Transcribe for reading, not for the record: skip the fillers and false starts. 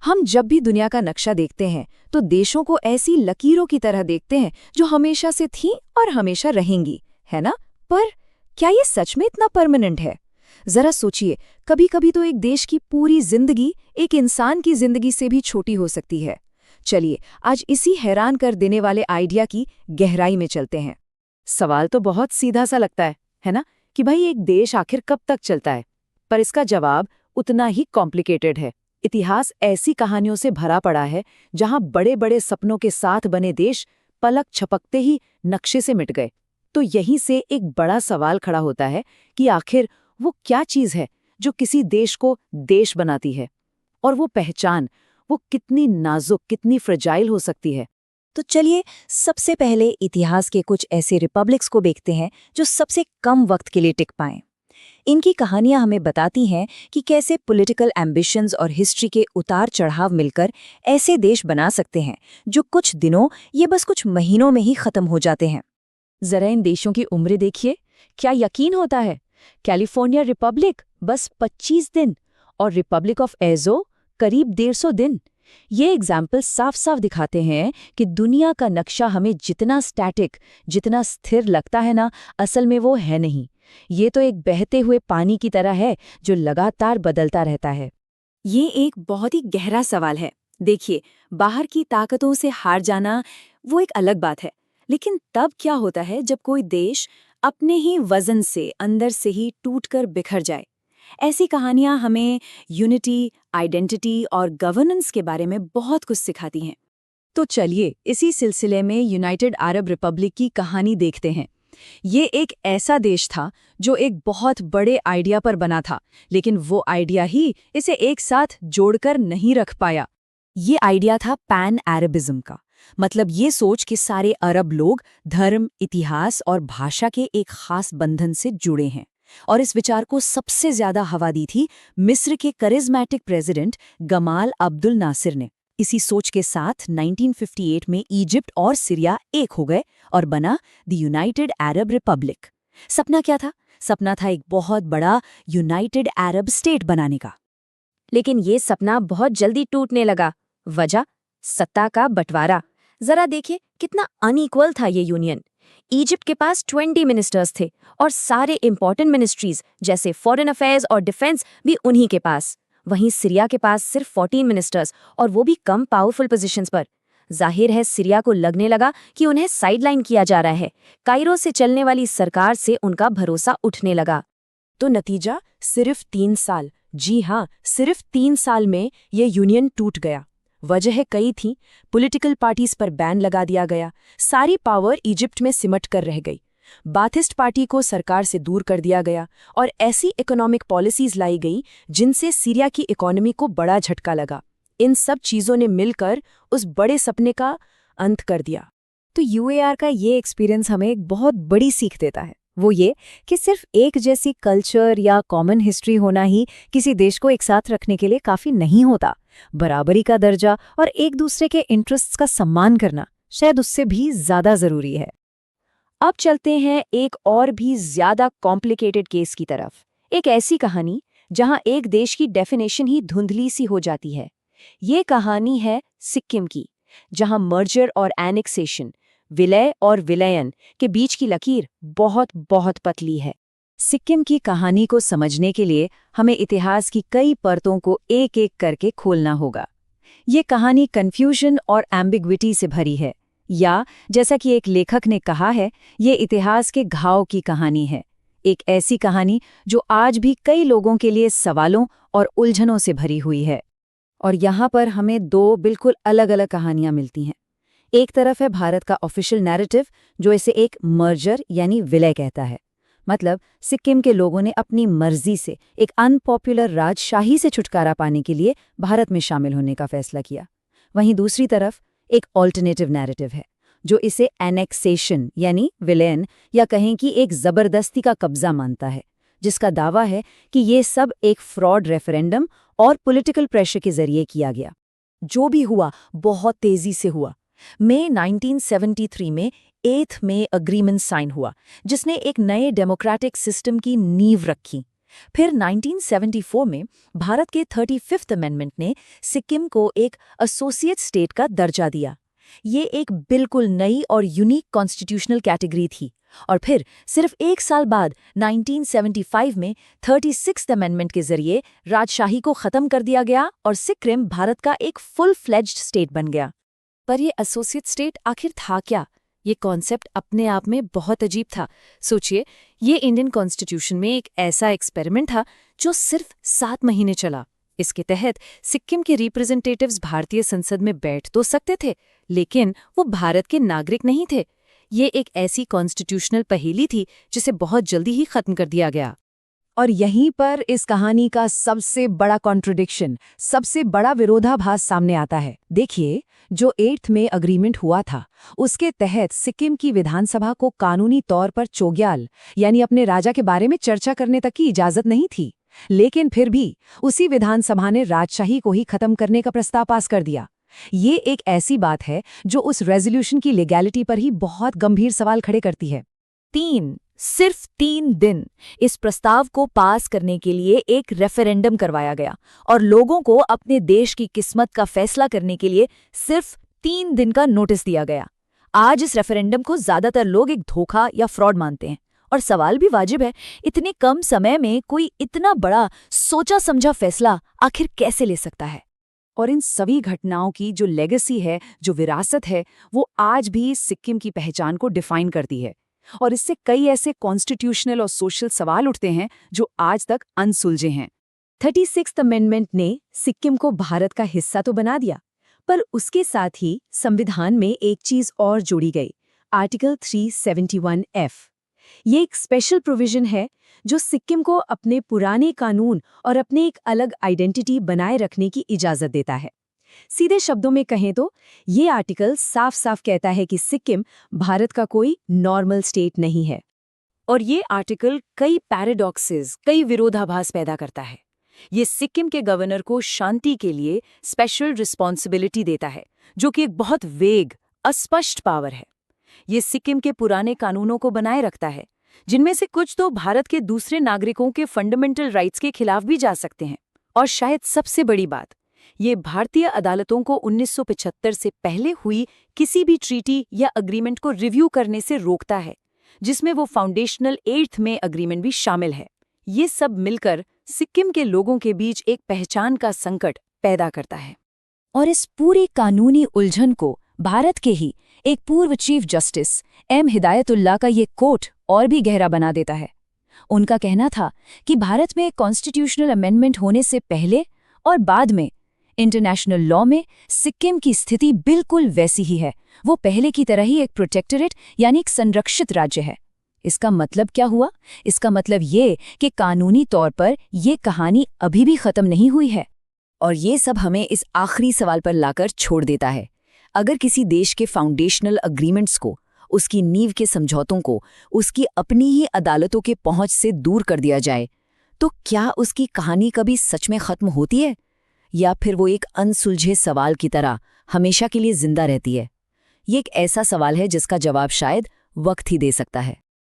हम जब भी दुनिया का नक्शा देखते हैं तो देशों को ऐसी लकीरों की तरह देखते हैं जो हमेशा से थीं और हमेशा रहेंगी, है ना? पर क्या ये सच में इतना परमानेंट है? जरा सोचिए, कभी-कभी तो एक देश की पूरी जिंदगी एक इंसान की जिंदगी से भी छोटी हो सकती है। चलिए, आज इसी हैरान कर देने वाले आइडिया की गहराई में चलते हैं। सवाल तो बहुत सीधा सा लगता है ना? कि भाई एक देश आखिर कब तक चलता है? पर इसका जवाब उतना ही कॉम्प्लिकेटेड है। इतिहास ऐसी कहानियों से भरा पड़ा है जहां बड़े-बड़े सपनों के साथ बने देश पलक झपकते ही नक्शे से मिट गए। तो यहीं से एक बड़ा सवाल खड़ा होता है कि आखिर वो क्या चीज़ है जो किसी देश को देश बनाती है? और वो पहचान, वो कितनी नाजुक, कितनी फ्रेजाइल हो सकती है? तो चलिए सबसे पहले इतिहास के कुछ ऐसे रिपब्लिक्स को देखते हैं जो सबसे कम वक्त के लिए टिक पाएं। इनकी कहानियां हमें बताती हैं कि कैसे पॉलिटिकल एम्बिशंस और हिस्ट्री के उतार चढ़ाव मिलकर ऐसे देश बना सकते हैं जो कुछ दिनों ये बस कुछ महीनों में ही खत्म हो जाते हैं। जरा इन देशों की उम्र देखिए, क्या यकीन होता है? कैलिफोर्निया रिपब्लिक बस 25 दिन और रिपब्लिक ऑफ एजो करीब 150 दिन। ये एग्जाम्पल साफ साफ दिखाते हैं कि दुनिया का नक्शा हमें जितना स्टैटिक, जितना स्थिर लगता है ना, असल में वो है नहीं। ये तो एक बहते हुए पानी की तरह है जो लगातार बदलता रहता है। ये एक बहुत ही गहरा सवाल है। देखिए, बाहर की ताकतों से हार जाना वो एक अलग बात है, लेकिन तब क्या होता है जब कोई देश अपने ही वजन से अंदर से ही टूटकर बिखर जाए? ऐसी कहानियां हमें यूनिटी, आइडेंटिटी और गवर्नेंस के बारे में बहुत कुछ सिखाती हैं। तो चलिए इसी सिलसिले में यूनाइटेड अरब रिपब्लिक की कहानी देखते हैं। ये एक ऐसा देश था जो एक बहुत बड़े आइडिया पर बना था, लेकिन वो आइडिया ही इसे एक साथ जोड़कर नहीं रख पाया। ये आइडिया था पैन अरबिज्म का, मतलब ये सोच कि सारे अरब लोग धर्म, इतिहास और भाषा के एक खास बंधन से जुड़े हैं। और इस विचार को सबसे ज्यादा हवा दी थी मिस्र के charismatic president Gamal Abdul Nasser ने। इसी सोच के साथ 1958 में इजिप्ट और सीरिया एक हो गए और बना द यूनाइटेड अरब रिपब्लिक। सपना क्या था? सपना था एक बहुत बड़ा यूनाइटेड अरब स्टेट बनाने का। लेकिन ये सपना बहुत जल्दी टूटने लगा। वजह? सत्ता का बंटवारा। जरा देखिए कितना अनइक्वल था ये यूनियन। इजिप्ट के पास 20 मिनिस्टर्स थे और सारे इंपॉर्टेंट मिनिस्ट्रीज जैसे फॉरेन अफेयर्स और डिफेंस भी उन्हीं के पास। वहीं सीरिया के पास सिर्फ 14 मिनिस्टर्स और वो भी कम पावरफुल पोजीशंस पर। जाहिर है सीरिया को लगने लगा कि उन्हें साइडलाइन किया जा रहा है। कायरो से चलने वाली सरकार से उनका भरोसा उठने लगा। तो नतीजा सिर्फ 3 साल, जी हाँ, सिर्फ 3 साल में ये यूनियन टूट गया। वजह कई थी। पॉलिटिकल पार्टीज पर बैन लगा दिया गया, सारी पावर इजिप्ट में सिमट कर रह गई। बाथिस्ट पार्टी को सरकार से दूर कर दिया गया और ऐसी इकोनॉमिक पॉलिसीज लाई गई जिनसे सीरिया की इकोनॉमी को बड़ा झटका लगा। इन सब चीज़ों ने मिलकर उस बड़े सपने का अंत कर दिया। तो यूएआर का ये एक्सपीरियंस हमें एक बहुत बड़ी सीख देता है। वो ये कि सिर्फ एक जैसी कल्चर या कॉमन हिस्ट्री होना ही किसी देश को एक साथ रखने के लिए काफ़ी नहीं होता। बराबरी का दर्जा और एक दूसरे के इंटरेस्ट्स का सम्मान करना शायद उससे भी ज़्यादा ज़रूरी है। अब चलते हैं एक और भी ज़्यादा कॉम्प्लिकेटेड केस की तरफ। एक ऐसी कहानी जहां एक देश की डेफिनेशन ही धुंधली सी हो जाती है। ये कहानी है सिक्किम की, जहां मर्जर और एनेक्सेशन, विलय और विलयन के बीच की लकीर बहुत बहुत पतली है। सिक्किम की कहानी को समझने के लिए हमें इतिहास की कई परतों को एक एक करके खोलना होगा। ये कहानी कन्फ्यूजन और एम्बिग्विटी से भरी है, या जैसा कि एक लेखक ने कहा है, ये इतिहास के घाव की कहानी है। एक ऐसी कहानी जो आज भी कई लोगों के लिए सवालों और उलझनों से भरी हुई है। और यहाँ पर हमें 2 बिल्कुल अलग अलग कहानियाँ मिलती हैं। एक तरफ है भारत का ऑफिशियल नैरेटिव जो इसे एक मर्जर यानी विलय कहता है, मतलब सिक्किम के लोगों ने अपनी मर्जी से एक अनपॉपुलर राजशाही से छुटकारा पाने के लिए भारत में शामिल होने का फैसला किया। वहीं दूसरी तरफ एक ऑल्टरनेटिव नैरेटिव है जो इसे एनेक्सेशन यानी विलयन या कहें कि एक जबरदस्ती का कब्जा मानता है, जिसका दावा है कि ये सब एक फ्रॉड रेफरेंडम और पॉलिटिकल प्रेशर के जरिए किया गया। जो भी हुआ बहुत तेजी से हुआ। मई 1973 में 8th May अग्रीमेंट साइन हुआ, जिसने एक नए डेमोक्रेटिक सिस्टम की नींव रखी। फिर 1974 में भारत के 35th अमेंडमेंट ने सिक्किम को एक एसोसिएट स्टेट का दर्जा दिया। ये एक बिल्कुल नई और यूनिक कॉन्स्टिट्यूशनल कैटेगरी थी। और फिर सिर्फ एक साल बाद 1975 में 36th अमेंडमेंट के जरिए राजशाही को खत्म कर दिया गया और सिक्किम भारत का एक फुल फ्लेज्ड स्टेट बन गया। पर ये एसोसिएट स्टेट आखिर था क्या? ये कॉन्सेप्ट अपने आप में बहुत अजीब था। सोचिए, ये इंडियन कॉन्स्टिट्यूशन में एक ऐसा एक्सपेरिमेंट था जो सिर्फ 7 महीने चला। इसके तहत सिक्किम के रिप्रेजेंटेटिव्स भारतीय संसद में बैठ तो सकते थे, लेकिन वो भारत के नागरिक नहीं थे। ये एक ऐसी कॉन्स्टिट्यूशनल पहेली थी जिसे बहुत जल्दी ही खत्म कर दिया गया। और यहीं पर इस कहानी का सबसे बड़ा कॉन्ट्रडिक्शन, सबसे बड़ा विरोधाभास सामने आता है। देखिए, जो 8th में अग्रीमेंट हुआ था, उसके तहत सिक्किम की विधानसभा को कानूनी तौर पर चोग्याल यानी अपने राजा के बारे में चर्चा करने तक की इजाजत नहीं थी। लेकिन फिर भी उसी विधानसभा ने राजशाही को ही खत्म करने का प्रस्ताव पास कर दिया। ये एक ऐसी बात है जो उस रेजोल्यूशन की लीगैलिटी पर ही बहुत गंभीर सवाल खड़े करती है। सिर्फ 3 दिन इस प्रस्ताव को पास करने के लिए एक रेफरेंडम करवाया गया और लोगों को अपने देश की किस्मत का फैसला करने के लिए सिर्फ 3 दिन का नोटिस दिया गया। आज इस रेफरेंडम को ज्यादातर लोग एक धोखा या फ्रॉड मानते हैं। और सवाल भी वाजिब है, इतने कम समय में कोई इतना बड़ा सोचा समझा फैसला आखिर कैसे ले सकता है? और इन सभी घटनाओं की जो लेगेसी है, जो विरासत है, वो आज भी सिक्किम की पहचान को डिफाइन करती है। और इससे कई ऐसे कॉन्स्टिट्यूशनल और सोशल सवाल उठते हैं जो आज तक अनसुलझे हैं। 36th अमेंडमेंट ने सिक्किम को भारत का हिस्सा तो बना दिया, पर उसके साथ ही संविधान में एक चीज और जोड़ी गई, आर्टिकल 371F। ये एक स्पेशल प्रोविजन है जो सिक्किम को अपने पुराने कानून और अपने एक अलग आइडेंटिटी बनाए रखने की इजाजत देता है। सीधे शब्दों में कहें तो ये आर्टिकल साफ साफ कहता है कि सिक्किम भारत का कोई नॉर्मल स्टेट नहीं है। और ये आर्टिकल कई पैराडॉक्सेस, कई विरोधाभास पैदा करता है। ये सिक्किम के गवर्नर को शांति के लिए स्पेशल रिस्पॉन्सिबिलिटी देता है, जो कि एक बहुत वेग, अस्पष्ट पावर है। ये सिक्किम के पुराने कानूनों को बनाए रखता है, जिनमें से कुछ तो भारत के दूसरे नागरिकों के फंडामेंटल राइट्स के खिलाफ भी जा सकते हैं। और शायद सबसे बड़ी बात, ये भारतीय अदालतों को 1975 से पहले हुई किसी भी ट्रीटी या अग्रीमेंट को रिव्यू करने से रोकता है, जिसमें वो फाउंडेशनल 8th में अग्रीमेंट भी शामिल है। ये सब मिलकर सिक्किम के लोगों के बीच एक पहचान का संकट पैदा करता है। और इस पूरी कानूनी उलझन को भारत के ही एक पूर्व चीफ जस्टिस M. हिदायतुल्लाह का ये कोट और भी गहरा बना देता है। उनका कहना था कि भारत में कॉन्स्टिट्यूशनल अमेंडमेंट होने से पहले और बाद में इंटरनेशनल लॉ में सिक्किम की स्थिति बिल्कुल वैसी ही है। वो पहले की तरह ही एक प्रोटेक्टरेट यानी एक संरक्षित राज्य है। इसका मतलब क्या हुआ? इसका मतलब ये कि कानूनी तौर पर ये कहानी अभी भी खत्म नहीं हुई है। और ये सब हमें इस आखिरी सवाल पर लाकर छोड़ देता है, अगर किसी देश के फाउंडेशनल अग्रीमेंट्स को, उसकी नींव के समझौतों को उसकी अपनी ही अदालतों के पहुंच से दूर कर दिया जाए, तो क्या उसकी कहानी कभी सच में खत्म होती है, या फिर वो एक अनसुलझे सवाल की तरह हमेशा के लिए जिंदा रहती है? ये एक ऐसा सवाल है जिसका जवाब शायद वक्त ही दे सकता है।